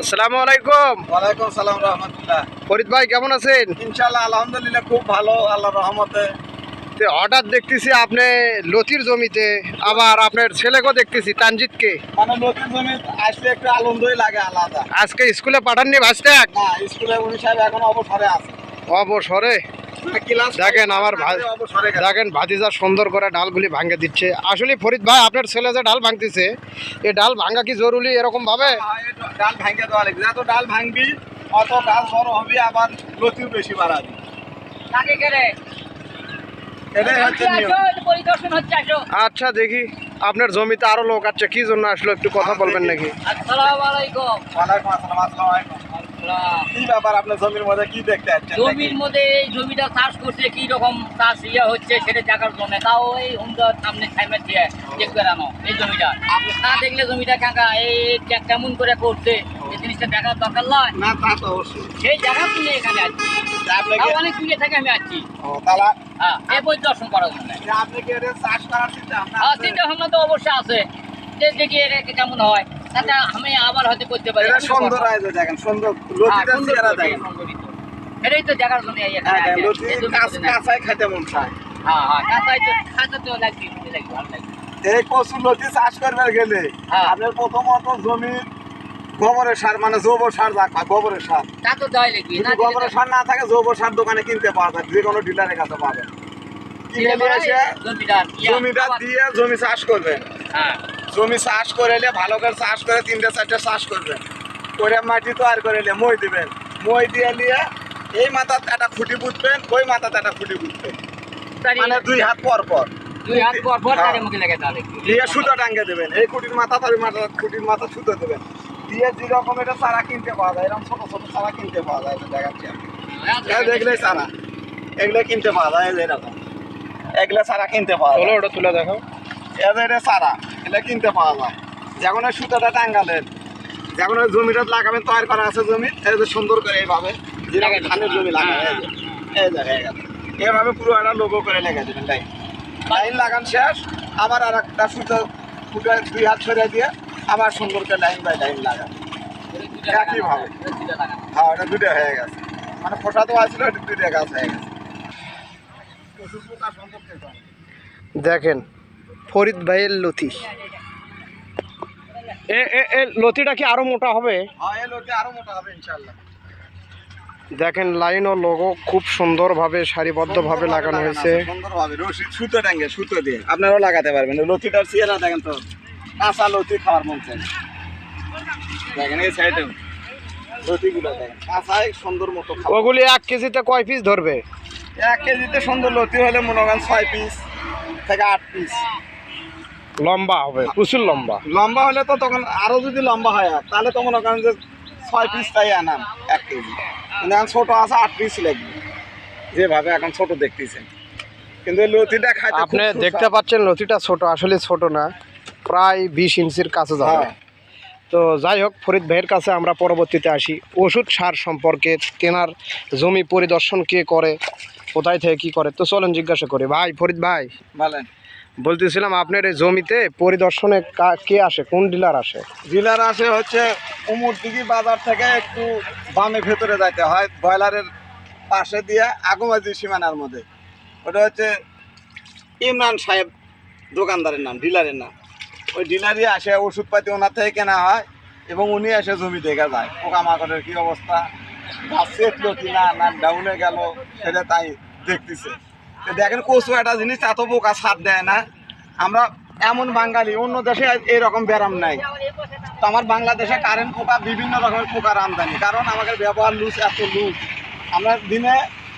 আসসালামু আলাইকুম। ওয়ালাইকুম আসসালাম রহমতুল্লাহ। ফরিদ ভাই কেমন আছেন? ইনশাআল্লাহ আলহামদুলিল্লাহ খুব ভালো, আল্লাহর রহমতে। হঠাৎ দেখতেছি আপনি লতির জমিতে, আবার আপনার ছেলেকেও দেখতেছি তানজিৎকে। মানে নতুন জমি আসলে একটু আনন্দই লাগে আলাদা। আজকে স্কুলে পাঠাননি ভাজতে? না, স্কুলে উনি সাহেব এখন অবসরে আছে। অবসরে? ক্লাস দেখেন আমার অবসরে গেছে। দেখেন ভাতিজা সুন্দর করে ডালগুলি ভাঙে দিচ্ছে। আসলে ফরিদ ভাই আপনার ছেলে যে ডাল ভাঙতেছে, এই ডাল ভাঙা কি জরুরি এরকম ভাবে? ডাল ভাঙে দেওয়া লাগবে, যত ডাল ভাঙবি অত গাছ বড় হবে, আবার লতিও বেশি বাড়াবি। এটাই হচ্ছে নিয়ম। আচ্ছা দেখি আপনার জমিতে আরো লোক আছে, কি জন্য আসলো একটু কথা বলবেন নাকি? ওয়ালাইকুম আসসালাম। আসসালামু আলাইকুম। কি ব্যাপার, আপনার জমির মধ্যে কি দেখতে যাচ্ছেন? জমির মধ্যে এই জমিটা চাষ করছে, কি রকম চাষ হচ্ছে সেটা দেখার জন্য, তাও এই হুমদার সামনে সাইমের দিয়ে চেক করানো এই জমিটা। না দেখলে জমিটা কাকা এই কেমন করে করছে এই জিনিসটা দেখার দরকার নয়? না, তা তো অবশ্যই। সেই জায়গা তুলে এখানে আসছি, তাও অনেক দূরে থেকে আমি আসছি। তাহলে এই পরিদর্শন করার জন্য। আপনি কি এটা চাষ করার চিন্তা ভাবনা আছে? চিন্তা ভাবনা তো অবশ্যই আছে, যে দেখি এটা কেমন হয়, তাতে আমি আবার হয়তো করতে পারি। এটা সুন্দর আয়োজন, দেখেন সুন্দর লতিটা চেহারা দেখেন। এটাই তো দেখার জন্য কাঁচাই খাইতে মন চায়। কাঁচাই তো খাঁচা তো লাগবে, ভালো লাগবে। এই কচু লতি চাষ করবার গেলে আপনার প্রথমত জমির গোবরের সার, মানে জৈব সার যা কয়, গোবরের সার। তা তো দেওয়াই লাগবে। যদি গোবরের সার না থাকে জৈব সার দোকানে কিনতে পাওয়া যায়, যে কোনো ডিলারের কাছে পাবেন। কিনে নিয়ে এসে জমিটা দিয়ে জমি চাষ করবেন। জমি চাষ করে এলে ভালো করে চাষ করে 3-4টা চাষ করবেন, করে মাটি তৈরি করে এলে মই দিবেন। মই দিয়ে নিয়ে এই মাথাতে একটা খুঁটি পুঁতবেন, ওই মাথাতে একটা খুঁটি পুঁতবেন, মানে 2 হাত পর পর। 2 হাত পর পর তারে মুখে লাগে তাহলে দিয়ে সুতো টাঙ্গে দেবেন, এই খুঁটির মাথা তার মাথা, খুঁটির মাথা সুতো দেবেন দিয়ে। যেরকম এটা চারা কিনতে পাওয়া যায়, এরকম ছোট ছোট চারা কিনতে পাওয়া যায়, দেখাচ্ছি আমি। দেখলে চারা এগুলো কিনতে পাওয়া যায়, এরকম এগুলো চারা কিনতে পাওয়া যায়। ওটা তুলে দেখো। এটা চারা, এগুলো কিনতে পাওয়া যায়। যখন ওই সুতোটা টাঙ্গালেন, যখন ওই জমিটা লাগাবেন, তৈরি করা আছে জমি, এই যে সুন্দর করে এইভাবে যেরকম ধানের জমি লাগাবে, এই যে হয়ে গেছে। এইভাবে পুরো একটা লোগো করে লেগে দেবেন। লাইন লাগান শেষ, আবার আর একটা সুতো ফুটে 2 হাত সরে দিয়ে আবার সুন্দর করে লাইন বাই লাইন লাগান একইভাবে। হ্যাঁ, এটা 2টা হয়ে গেছে, মানে খোসা তো আসছিল, এটা 2টা গাছ হয়ে গেছে। দেখেন ফরিদ ভাইয়ের লতি, এ লতিটা কি আরো মোটা হবে? হ্যাঁ, এই লতি আরো মোটা হবে ইনশাআল্লাহ। দেখেন লাইন ও লোগো খুব সুন্দরভাবে সারিবদ্ধভাবে লাগানো হয়েছে। সুন্দরভাবে রশি সুতো টাঙ্গে, সুতো দিয়ে আপনারাও লাগাতে পারবেন। লতিটার চেহারা দেখেন তো, কাঁচা লতি খাওয়ার মন চাই। দেখেন এই সাইডে লতিগুলো দেখেন, কাঁচাই সুন্দর মতো। ওগুলি 1 কেজিতে কয় পিস ধরবে? 1 কেজিতে সুন্দর লতি হলে মনে করেন 6 পিস থেকে 8 পিস। লম্বা হবে, প্রচুর লম্বা। লম্বা হলে তো তখন আরো যদি লম্বা হয় তাহলে তো মনে করেন যে 6 পিস তাই আনাম 1 কেজি। কিন্তু এখন ছোট আছে 8 পিস লাগবে, যেভাবে এখন ছোট দেখতেছেন। কিন্তু এই লতিটা খাইতে আপনি দেখতে পাচ্ছেন লতিটা ছোট, আসলে ছোট না, প্রায় 20 ইঞ্চির কাছে যাবে। তো যাই হোক, ফরিদ ভাইয়ের কাছে আমরা পরবর্তীতে আসি। ওষুধ সার সম্পর্কে, তেনার জমি পরিদর্শন কে করে, কোথায় থেকে কি করে, তো চলেন জিজ্ঞাসা করি। ভাই ফরিদ ভাই, বলেন। বলতেছিলাম আপনার এই জমিতে পরিদর্শনে কে আসে, কোন ডিলার আসে? ডিলার আসে হচ্ছে উমরদিঘি বাজার থেকে একটু বামে ভেতরে যাইতে হয়, ব্রয়লারের পাশে দিয়ে আগুমাজি সীমানার মধ্যে। ওটা হচ্ছে ইমরান সাহেব দোকানদারের নাম, ডিলারের নাম। ওই ডিলারই আসে, ওষুধপাতি ওনার থেকে কেনা হয় এবং উনি এসে জমি দেখা যায় পোকামাকড়ের কী অবস্থা, গাছ সেটলো কি না, না ডাউনে গেল, সেটা তাই দেখতেছে। তো দেখেন কচু একটা জিনিস, এত পোকা সার দেয় না। আমরা এমন বাঙালি, অন্য দেশে এইরকম ব্যারাম নাই। তো আমার বাংলাদেশে কারেন্ট পোকা, বিভিন্ন রকমের পোকার আমদানি, কারণ আমাদের ব্যবহার লুজ, এত লুজ। আমরা দিনে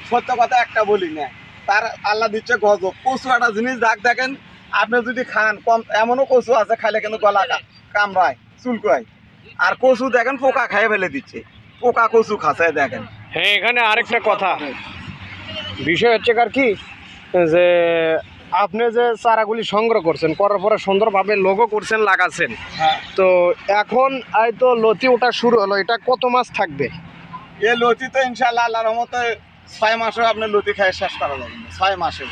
সত্য কথা একটা বলি না, তার আল্লাহ দিচ্ছে গজব। কচু একটা জিনিস দেখেন, আপনি যদি খান কম, এমনও কচু আছে খাইলে কিন্তু গলা কামড়ায়, চুলকায়। আর কচু দেখেন পোকা খাইয়ে ফেলে দিচ্ছে, পোকা কচু খাচ্ছে দেখেন। হ্যাঁ, এখানে আরেকটা কথা, বিষয় হচ্ছে কার কি, যে আপনি যে চারাগুলি সংগ্রহ করছেন, করার পরে সুন্দরভাবে লোগো করছেন, লাগাচ্ছেন। তো এখন এই তো লতি ওটা শুরু হলো, এটা কত মাস থাকবে? এই লতি তো ইনশাআল্লাহ আল্লাহর রহমতে 6 মাসেও আপনি লতি খাই শেষ করা যাবে না। 6 মাসে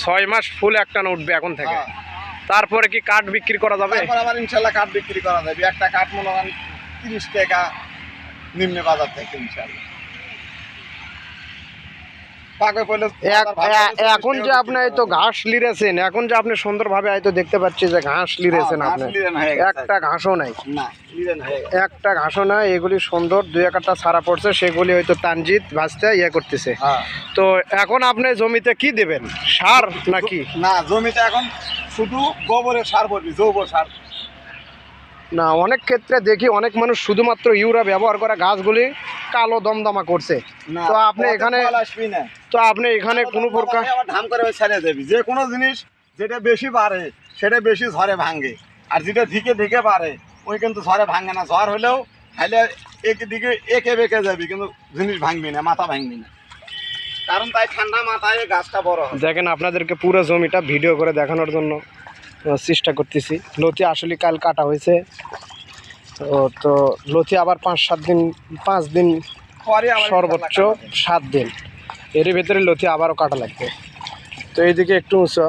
6 মাস ফুল একটানা উঠবে এখন থেকে। তারপরে কি কাঠ বিক্রি করা যাবে? তারপর আবার ইনশাআল্লাহ কাঠ বিক্রি করা যাবে। একটা কাঠ মনে করেন 30 টাকা নিম্ন বাজার থেকে ইনশাল্লাহ। পাকে পড়লে এখন যে আপনি এই তো ঘাস লিরেছেন, এখন যে আপনি সুন্দরভাবে হয়তো দেখতে পাচ্ছি যে ঘাস লিরেছেন আপনি, একটা ঘাসও নাই, না লিরেন হয়ে গেছে। একটা ঘাসও নাই। এগুলি সুন্দর, দুই একটা ছাড়া পড়ছে, সেগুলি হয়তো তানজিৎ ভাজতে ইয়ে করতেছে। হ্যাঁ তো এখন আপনি জমিতে কি দেবেন, সার নাকি? না, জমিতে এখন শুধু গোবরের সার পড়বি, জৈব সার। না, অনেক ক্ষেত্রে দেখি অনেক মানুষ শুধুমাত্র ইউরিয়া ব্যবহার করে গাছগুলি কালো দমদমা করছে। না, তো আপনি ওতে এখানে ফল আসবি না। তো আপনি এখানে কোনো প্রকার আবার ধাম করে ছেড়ে দেবি। যে কোনো জিনিস যেটা বেশি বাড়ে সেটা বেশি ঝড়ে ভাঙে, আর যেটা ধিকে ধিকে বাড়ে ওই কিন্তু ঝড়ে ভাঙে না। ঝড় হলেও হাইলে একদিকে এঁকে বেঁকে যাবি, কিন্তু জিনিস ভাঙবি না, মাথা ভাঙবি না, কারণ তাই ঠান্ডা মাথায় গাছটা বড় হয়। দেখেন, আপনাদেরকে পুরো জমিটা ভিডিও করে দেখানোর জন্য চেষ্টা করতেছি। লতি আসলে কাল কাটা হয়েছে, তো লতি আবার 5 দিন পরে আবার সর্বোচ্চ 7 দিন, এর ভেতরে লতি আবারও কাটা লাগবে। তো এইদিকে একটু উঁচু,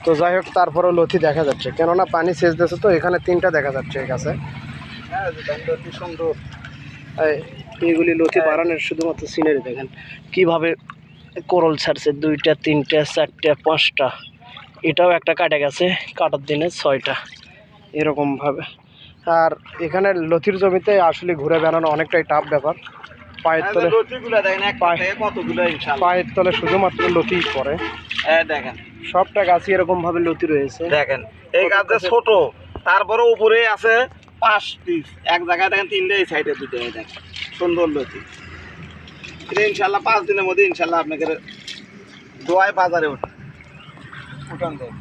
তো যাই হোক, তারপরেও লতি দেখা যাচ্ছে, কেননা পানি সেচ দিয়েছে। তো এখানে 3টা দেখা যাচ্ছে এই গাছে। হ্যাঁ, কি সুন্দর। এইগুলি লতি বাড়ানোর শুধুমাত্র সিনারি দেখেন কিভাবে কোরল ছাড়ছে, 2টা 3টা 4টা 5টা। এটাও একটা কাটে গেছে, কাটার দিনে 6টা এরকমভাবে। আর এখানে লতির জমিতে আসলে ঘুরে বেড়ানো অনেকটাই টাফ ব্যাপার। পায়ের তলে লতিগুলো দেখেন, একটা থেকে কতগুলো ইনশাআল্লাহ। পায়ের তলে শুধুমাত্র লতিই পড়ে। দেখেন সবটা গাছই এরকমভাবে লতি রয়েছে। দেখেন এই গাছটা ছোট, তারপরে উপরে আছে 5 পিস, এক জায়গায় দেখেন 3টে, এই সাইডে 2টে। দেখেন সুন্দর লতি। এটা ইনশাল্লাহ 5 দিনের মধ্যে ইনশাল্লাহ আপনাকে দোয়ায় বাজারে উঠান দেয়।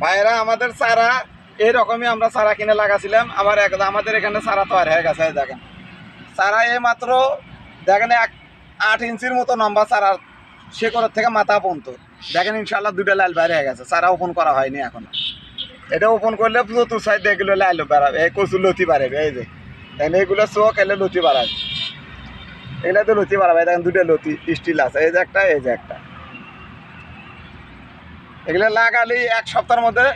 ভাইরা, আমাদের চারা এইরকমই আমরা চারা কিনে লাগাছিলাম। আবার আমাদের এখানে চারা তৈরি হয়ে গেছে। দেখেন চারা এই মাত্র দেখেন 8 ইঞ্চির মতো লম্বা চারা, শেকড়ের থেকে মাথা পর্যন্ত। দেখেন ইনশাল্লাহ 2টা লাইল বাইরে হয়ে গেছে, চারা ওপেন করা হয়নি এখনো। এটা ওপেন করলে চতুর সাইড এগুলো লাইল বাড়াবে, এই কচুর লতি বাড়াবে। এই যে দেখেন এইগুলো চোখ এলে লতি বাড়াবে, এগুলো তো লতি বাড়াবে। দেখেন 2টা লতি স্টিল আছে, এই যে একটা, এই যে একটা। এগুলো লাগালেই 1 সপ্তাহের মধ্যে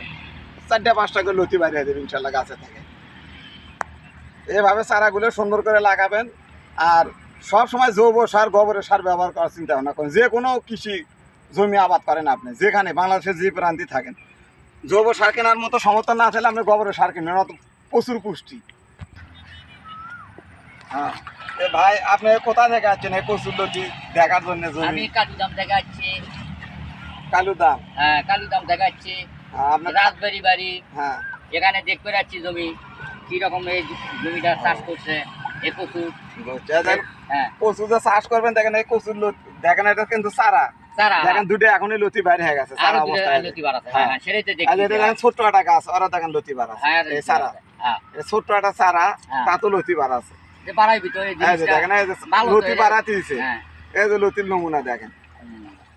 4টা-5টা করে লতি বাইরে হয়ে যাবে ইনশাল্লাহ গাছে থেকে। এইভাবে চারাগুলো সুন্দর করে লাগাবেন। আর সব সময় জৈব সার, গোবরের সার ব্যবহার করার চিন্তা ভাবনা করেন। যে কোনো কৃষি জমি আবাদ করেন আপনি, যেখানে বাংলাদেশের যে প্রান্তে থাকেন, জৈব সার কেনার মতো সমর্থন না থাকলে আপনি গোবরের সার কিনেন, অত প্রচুর পুষ্টি। হ্যাঁ ভাই, আপনি কোথা থেকে আসছেন এই কচুর লতি দেখার জন্য? আমি কালুদাম থেকে আসছি। কালুদাম? হ্যাঁ, কালুদাম থেকে আসছি। আপনার রাজবাড়ি বাড়ি। হ্যাঁ, এখানে দেখতে যাচ্ছি জমি কিরকম এই জমিটা চাষ করছে। এই কচু, হ্যাঁ কচু যে চাষ করবেন, দেখেন এই কচুর লতি, দেখেন এটা কিন্তু চারা। চারা, দেখেন 2টা এখনই লতি বাইরে হয়ে গেছে চারা অবস্থায়। লতি বাড়াছে। হ্যাঁ, সেটাই তো আর দেখছি। এটা দেখেন ছোট্ট একটা গাছ, ওরা দেখেন লতি বাড়াছে। হ্যাঁ, এই চারা, হ্যাঁ, এটা ছোট্ট একটা চারা, হ্যাঁ। তা তো লতি বাড়াছে। যে বাড়াই ভিতরে এই যে দেখেন, এই যে লতি বাড়াতেছে। হ্যাঁ, এই যে লতির নমুনা দেখেন,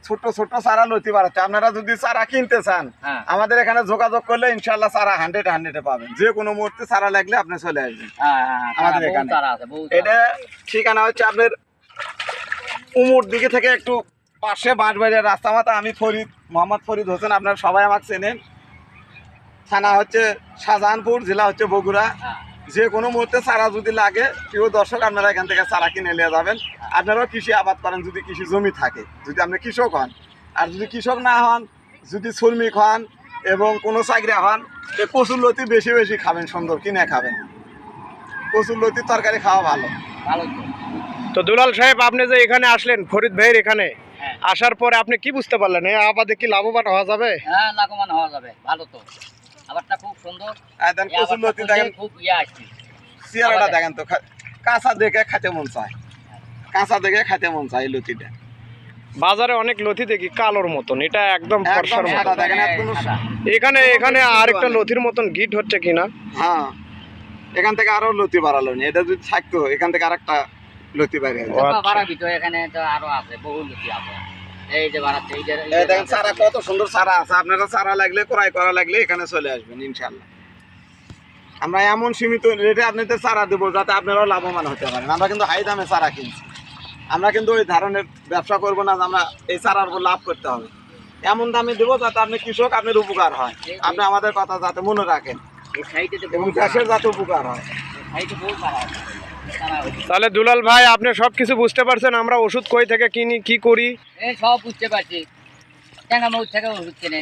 ছোট্ট ছোট্ট চারা লতি বাড়াচ্ছে। আপনারা যদি চারা কিনতে চান, হ্যাঁ, আমাদের এখানে যোগাযোগ করলে ইনশাল্লাহ চারা 100-100 পাবেন। যে কোনো মুহূর্তে চারা লাগলে আপনি চলে আসবেন হ্যাঁ, আমাদের বহু এখানে। চারা আছে, বহু চারা। এটা ঠিকানা হচ্ছে আপনার উমর দিকে থেকে একটু পাশে বাঁশবাড়িয়ার রাস্তা মাথা। আমি ফরিদ, মোহাম্মদ ফরিদ হোসেন, আপনারা সবাই আমাকে চেনেন। থানা হচ্ছে শাহজাহানপুর, জেলা হচ্ছে বগুড়া। হ্যাঁ, যে কোনো মুহূর্তে চারা যদি লাগে, প্রিয় দর্শক, আপনারা এখান থেকে চারা কিনে নিয়ে যাবেন। আপনারাও কৃষি আবাদ করেন, যদি কৃষি জমি থাকে, যদি আপনি কৃষক হন। আর যদি কৃষক না হন, যদি শ্রমিক হন এবং কোনো চাকরি হন, এই কচুর লতি বেশি বেশি খাবেন, সুন্দর কিনে খাবেন। কচুর লতির তরকারি খাওয়া ভালো। ভালো তো। তো দুলাল সাহেব, আপনি যে এখানে আসলেন ফরিদ ভাইয়ের এখানে, হ্যাঁ, আসার পরে আপনি কি বুঝতে পারলেন, এই আবাদে কি লাভবান হওয়া যাবে? হ্যাঁ, লাভবান হওয়া যাবে। ভালো তো, আবারটা খুব সুন্দর। দেখেন কচুর লতি দেখেন, খুব ইয়ে আসছে। চেয়ারটা দেখেন তো, কাঁচা দেখে খাইতে মন চায়, কাঁচা দেখে খাইতে মন চায় এই লতিটা। বাজারে অনেক লতি দেখি কালোর মতন, এটা একদম ফর্সার একদম সাদা মতন। দেখেন, কোনো এখানে এখানে আরেকটা লতির মতন গিট হচ্ছে কিনা? হ্যাঁ, এখান থেকে আরো লতি বাড়ালো নি। এটা যদি থাকতো, এখান থেকে আরেকটা লতি বাইরে ও আচ্ছা। বাড়ার ভিতরে এখানে তো আরো আছে, বহু লতি আছে। এই যে বাড়াচ্ছে, এই যে দেখেন চারা কত সুন্দর চারা আছে। আপনারা চারা লাগলে, ক্রয় করা লাগলে এখানে চলে আসবেন ইনশাল্লাহ। আমরা এমন সীমিত রেটে আপনাদের চারা দেবো যাতে আপনারাও লাভবান হতে পারেন। আমরা কিন্তু হাই দামে চারা কিনছি। আমরা কিন্তু ওই ধরনের ব্যবসা করবো না যে আমরা এই চারার উপর লাভ করতে হবে। এমন দামে দেবো যাতে আপনি কৃষক, আপনার উপকার হয়। আপনি আমাদের কথা যাতে মনে রাখেন। এই সাইডে তো এবং চাষের যাতে উপকার হয়। সাইডে বহু খারাপ তারা হচ্ছে। তাহলে দুলাল ভাই আপনি সব কিছু বুঝতে পারছেন আমরা ওষুধ কই থেকে কিনি কি করি। এই সব বুঝতে পারছি, ট্যাঙ্গামুখ থেকে ওষুধ কেনে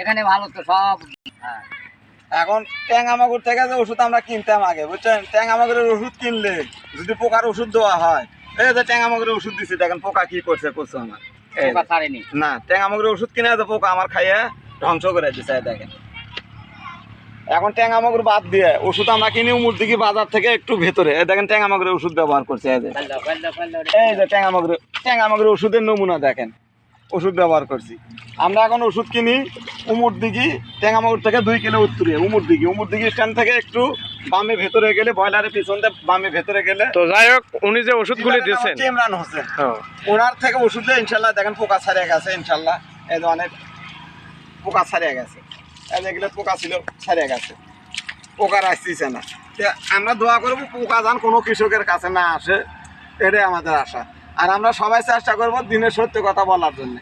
এখানে ভালো তো সব। হ্যাঁ এখন ট্যাঙ্গামাগুর থেকে যে ওষুধ আমরা কিনতাম আগে, বুঝছেন, ট্যাঙ্গামাগুরের ওষুধ কিনলে যদি পোকার ওষুধ দেওয়া হয়, এই যে ট্যাঙ্গামাগুরের ওষুধ দিচ্ছি দেখেন পোকা কি করছে আমার। এই পোকা ছাড়েনি। না, ট্যাঙ্গামাগুরের ওষুধ কিনে যে পোকা আমার খাইয়ে ধ্বংস করে দিচ্ছে, এই দেখেন। এখন ট্যাঙ্গামাগুর বাদ দিয়ে ওষুধ আমরা কিনি উমরদিঘি বাজার থেকে একটু ভেতরে, এই দেখেন ট্যাঙ্গামাগুরের ওষুধ ব্যবহার করছে। এই যে এই যে ট্যাঙ্গামাগুরের ওষুধের নমুনা দেখেন, ওষুধ ব্যবহার করছি। আমরা এখন ওষুধ কিনি উমরদিঘি ট্যাঙ্গামাগুর থেকে 2 কিলো উত্তরে উমরদিঘি স্ট্যান্ড থেকে একটু বামে ভেতরে গেলে, বয়লারের পিছনে বামে ভেতরে গেলে, তো যাই হোক উনি যে ওষুধগুলি দিয়েছেন ইমরান হোসেন, হ্যাঁ, ওনার থেকে ওষুধ দিয়ে ইনশাল্লাহ দেখেন পোকা ছাড়িয়ে গেছে। ইনশাল্লাহ এই যে অনেক পোকা ছাড়িয়ে গেছে, এই যে এগুলো পোকা ছিল ছাড়িয়ে গেছে, পোকার আসতেছে না। তো আমরা দোয়া করবো পোকা যেন কোনো কৃষকের কাছে না আসে, এটাই আমাদের আশা। আর আমরা সবাই চেষ্টা করবো দিনের সত্য কথা বলার জন্য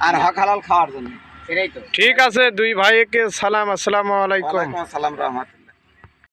আর হক হালাল খাওয়ার জন্য। সেটাই তো। ঠিক আছে দুই ভাইকে সালাম, আসসালামু আলাইকুম। ওয়ালাইকুম আসসালাম রহমতুল্লাহ।